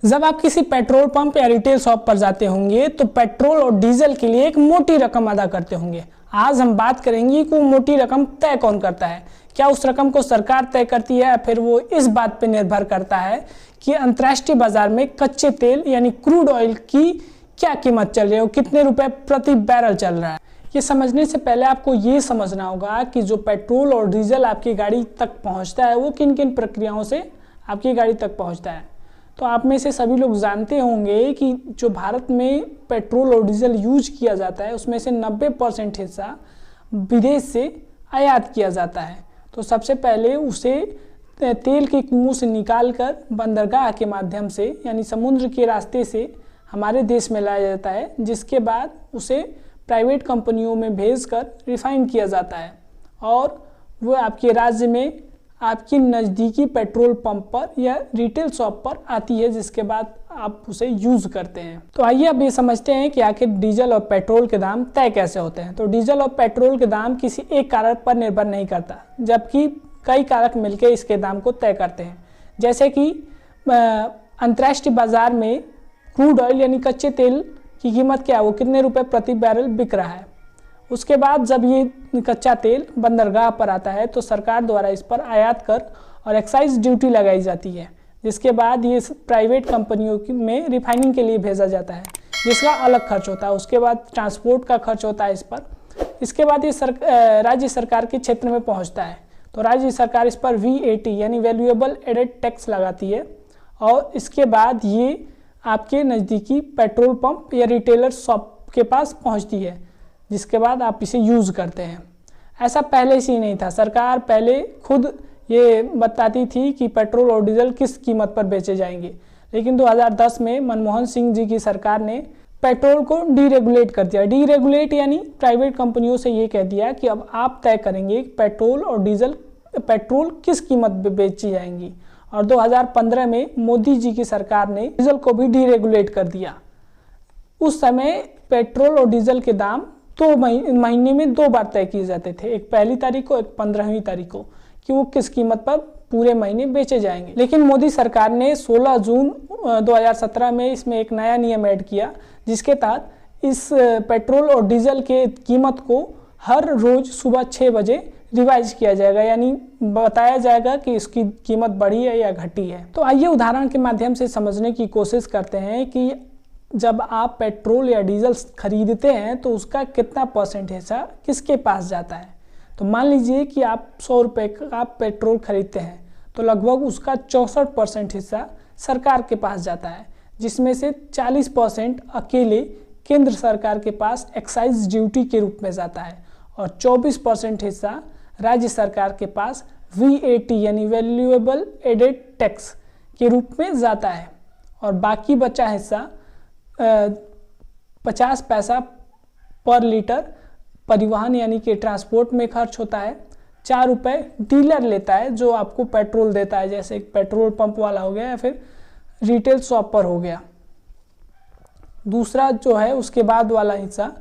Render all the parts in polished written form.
जब आप किसी पेट्रोल पंप या रिटेल शॉप पर जाते होंगे तो पेट्रोल और डीजल के लिए एक मोटी रकम अदा करते होंगे। आज हम बात करेंगे कि वो मोटी रकम तय कौन करता है। क्या उस रकम को सरकार तय करती है या फिर वो इस बात पर निर्भर करता है कि अंतर्राष्ट्रीय बाजार में कच्चे तेल यानी क्रूड ऑयल की क्या कीमत चल रही है और कितने रुपए प्रति बैरल चल रहा है। ये समझने से पहले आपको ये समझना होगा कि जो पेट्रोल और डीजल आपकी गाड़ी तक पहुंचता है वो किन किन प्रक्रियाओं से आपकी गाड़ी तक पहुंचता है। तो आप में से सभी लोग जानते होंगे कि जो भारत में पेट्रोल और डीजल यूज किया जाता है उसमें से 90% हिस्सा विदेश से आयात किया जाता है। तो सबसे पहले उसे तेल के कुओं से निकालकर बंदरगाह के माध्यम से यानी समुद्र के रास्ते से हमारे देश में लाया जाता है, जिसके बाद उसे प्राइवेट कंपनियों में भेजकर रिफाइन किया जाता है और वो आपके राज्य में आपकी नज़दीकी पेट्रोल पंप पर या रिटेल शॉप पर आती है, जिसके बाद आप उसे यूज़ करते हैं। तो आइए अब ये समझते हैं कि आखिर डीजल और पेट्रोल के दाम तय कैसे होते हैं। तो डीजल और पेट्रोल के दाम किसी एक कारक पर निर्भर नहीं करता, जबकि कई कारक मिलकर इसके दाम को तय करते हैं। जैसे कि अंतर्राष्ट्रीय बाजार में क्रूड ऑयल यानी कच्चे तेल की कीमत क्या है, वो कितने रुपए प्रति बैरल बिक रहा है। उसके बाद जब ये कच्चा तेल बंदरगाह पर आता है तो सरकार द्वारा इस पर आयात कर और एक्साइज ड्यूटी लगाई जाती है, जिसके बाद ये प्राइवेट कंपनियों में रिफाइनिंग के लिए भेजा जाता है, जिसका अलग खर्च होता है। उसके बाद ट्रांसपोर्ट का खर्च होता है इस पर। इसके बाद ये राज्य सरकार के क्षेत्र में पहुंचता है तो राज्य सरकार इस पर VAT यानी वैल्यूएबल एडेड टैक्स लगाती है और इसके बाद ये आपके नज़दीकी पेट्रोल पंप या रिटेलर शॉप के पास पहुंचती है, जिसके बाद आप इसे यूज़ करते हैं। ऐसा पहले से ही नहीं था। सरकार पहले खुद ये बताती थी कि पेट्रोल और डीजल किस कीमत पर बेचे जाएंगे, लेकिन 2010 में मनमोहन सिंह जी की सरकार ने पेट्रोल को डीरेगुलेट कर दिया। डीरेगुलेट यानी प्राइवेट कंपनियों से ये कह दिया कि अब आप तय करेंगे पेट्रोल और डीजल पेट्रोल किस कीमत पर बेची जाएंगी। और 2015 में मोदी जी की सरकार ने डीजल को भी डीरेगुलेट कर दिया। उस समय पेट्रोल और डीजल के दाम 2 महीने में 2 बार तय किए जाते थे, एक 1 तारीख को, एक 15वीं तारीख को, कि वो किस कीमत पर पूरे महीने बेचे जाएंगे। लेकिन मोदी सरकार ने 16 जून 2017 में इसमें एक नया नियम ऐड किया, जिसके तहत इस पेट्रोल और डीजल के कीमत को हर रोज सुबह 6 बजे रिवाइज किया जाएगा, यानी बताया जाएगा कि इसकी कीमत बढ़ी है या घटी है। तो आइए उदाहरण के माध्यम से समझने की कोशिश करते हैं कि जब आप पेट्रोल या डीजल खरीदते हैं तो उसका कितना % हिस्सा किसके पास जाता है। तो मान लीजिए कि आप 100 रुपये का पेट्रोल खरीदते हैं तो लगभग उसका 64% हिस्सा सरकार के पास जाता है, जिसमें से 40% अकेले केंद्र सरकार के पास एक्साइज ड्यूटी के रूप में जाता है और 24% हिस्सा राज्य सरकार के पास VAT यानी वैल्यूएबल एडेड टैक्स के रूप में जाता है और बाकी बचा हिस्सा 50 पैसा पर लीटर परिवहन यानी कि ट्रांसपोर्ट में खर्च होता है। 4 रुपये डीलर लेता है जो आपको पेट्रोल देता है, जैसे एक पेट्रोल पंप वाला हो गया या फिर रिटेल शॉप पर हो गया। दूसरा जो है उसके बाद वाला हिस्सा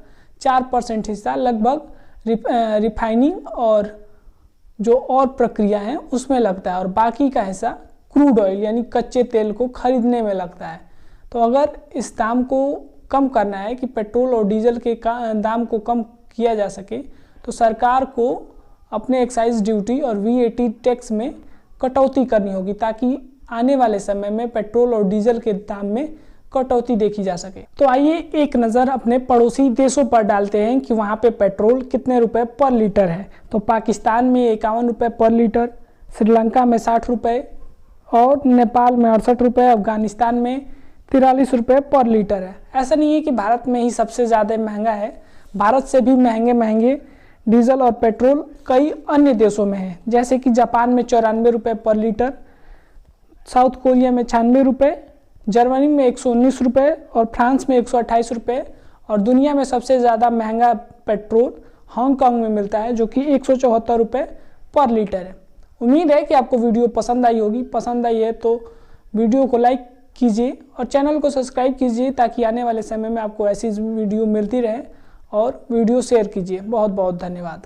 4% हिस्सा लगभग रिफाइनिंग और जो और प्रक्रिया है उसमें लगता है और बाकी का हिस्सा क्रूड ऑयल यानी कच्चे तेल को खरीदने में लगता है। तो अगर इस दाम को कम करना है कि पेट्रोल और डीजल के दाम को कम किया जा सके तो सरकार को अपने एक्साइज ड्यूटी और VAT टैक्स में कटौती करनी होगी, ताकि आने वाले समय में पेट्रोल और डीजल के दाम में कटौती देखी जा सके। तो आइए एक नज़र अपने पड़ोसी देशों पर डालते हैं कि वहाँ पे पेट्रोल कितने रुपए पर लीटर है। तो पाकिस्तान में 51 रुपये पर लीटर, श्रीलंका में 60 रुपये और नेपाल में 68 रुपये, अफगानिस्तान में 43 रुपये पर लीटर है। ऐसा नहीं है कि भारत में ही सबसे ज़्यादा महंगा है, भारत से भी महंगे डीजल और पेट्रोल कई अन्य देशों में है, जैसे कि जापान में 94 रुपये पर लीटर, साउथ कोरिया में 96 रुपये, जर्मनी में 119 रुपये और फ्रांस में 128 रुपये और दुनिया में सबसे ज़्यादा महंगा पेट्रोल हांगकांग में मिलता है जो कि 174 रुपये पर लीटर है। उम्मीद है कि आपको वीडियो पसंद आई होगी। पसंद आई है तो वीडियो को लाइक कीजिए और चैनल को सब्सक्राइब कीजिए, ताकि आने वाले समय में आपको ऐसी वीडियो मिलती रहे, और वीडियो शेयर कीजिए। बहुत बहुत धन्यवाद।